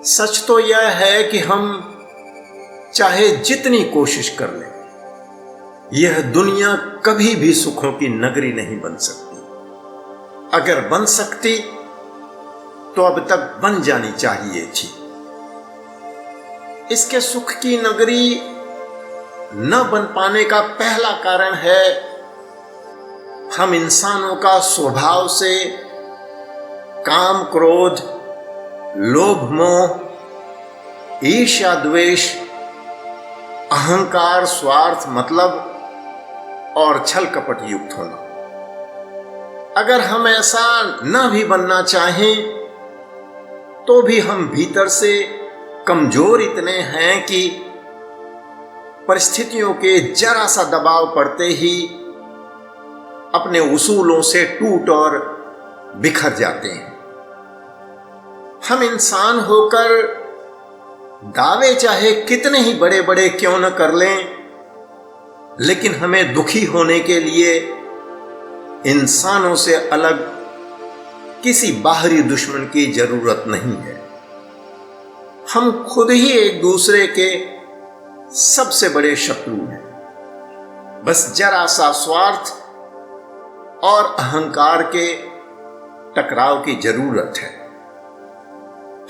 सच तो यह है कि हम चाहे जितनी कोशिश कर लें, यह दुनिया कभी भी सुखों की नगरी नहीं बन सकती। अगर बन सकती तो अब तक बन जानी चाहिए थी। इसके सुख की नगरी न बन पाने का पहला कारण है हम इंसानों का स्वभाव से काम, क्रोध, लोभ, मोह, ईर्ष्या, द्वेष, अहंकार, स्वार्थ, मतलब और छल कपट युक्त होना। अगर हम ऐसा न भी बनना चाहें तो भी हम भीतर से कमजोर इतने हैं कि परिस्थितियों के जरा सा दबाव पड़ते ही अपने उसूलों से टूट और बिखर जाते हैं। हम इंसान होकर दावे चाहे कितने ही बड़े बड़े क्यों न कर लें, लेकिन हमें दुखी होने के लिए इंसानों से अलग किसी बाहरी दुश्मन की जरूरत नहीं है। हम खुद ही एक दूसरे के सबसे बड़े शत्रु हैं। बस जरा सा स्वार्थ और अहंकार के टकराव की जरूरत है।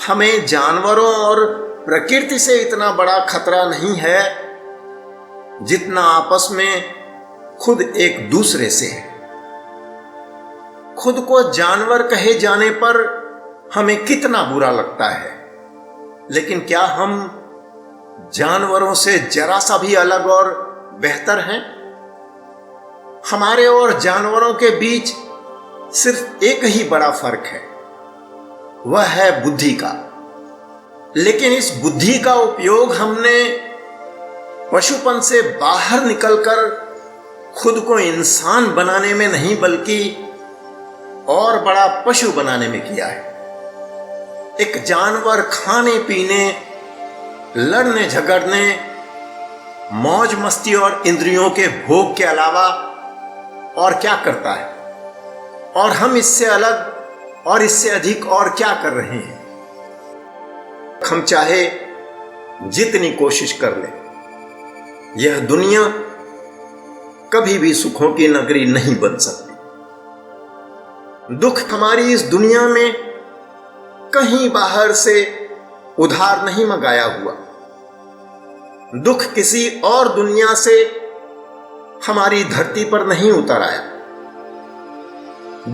हमें जानवरों और प्रकृति से इतना बड़ा खतरा नहीं है जितना आपस में खुद एक दूसरे से है। खुद को जानवर कहे जाने पर हमें कितना बुरा लगता है, लेकिन क्या हम जानवरों से जरा सा भी अलग और बेहतर हैं? हमारे और जानवरों के बीच सिर्फ एक ही बड़ा फर्क है, वह है बुद्धि का। लेकिन इस बुद्धि का उपयोग हमने पशुपन से बाहर निकलकर खुद को इंसान बनाने में नहीं, बल्कि और बड़ा पशु बनाने में किया है। एक जानवर खाने पीने, लड़ने झगड़ने, मौज मस्ती और इंद्रियों के भोग के अलावा और क्या करता है? और हम इससे अलग और इससे अधिक और क्या कर रहे हैं? हम चाहे जितनी कोशिश कर लें, यह दुनिया कभी भी सुखों की नगरी नहीं बन सकती। दुख हमारी इस दुनिया में कहीं बाहर से उधार नहीं मंगाया हुआ। दुख किसी और दुनिया से हमारी धरती पर नहीं उतर आया।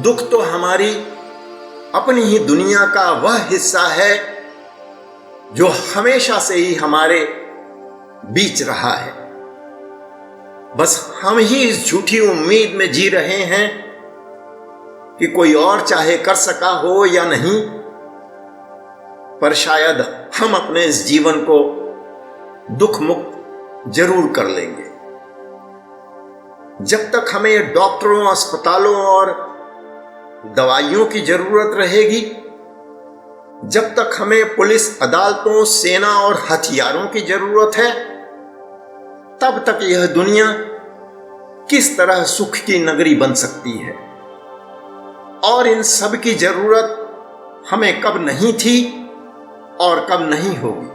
दुख तो हमारी अपनी ही दुनिया का वह हिस्सा है जो हमेशा से ही हमारे बीच रहा है। बस हम ही इस झूठी उम्मीद में जी रहे हैं कि कोई और चाहे कर सका हो या नहीं, पर शायद हम अपने इस जीवन को दुख मुक्त जरूर कर लेंगे। जब तक हमें डॉक्टरों, अस्पतालों और दवाइयों की जरूरत रहेगी, जब तक हमें पुलिस, अदालतों, सेना और हथियारों की जरूरत है, तब तक यह दुनिया किस तरह सुख की नगरी बन सकती है? और इन सब की जरूरत हमें कब नहीं थी और कब नहीं होगी?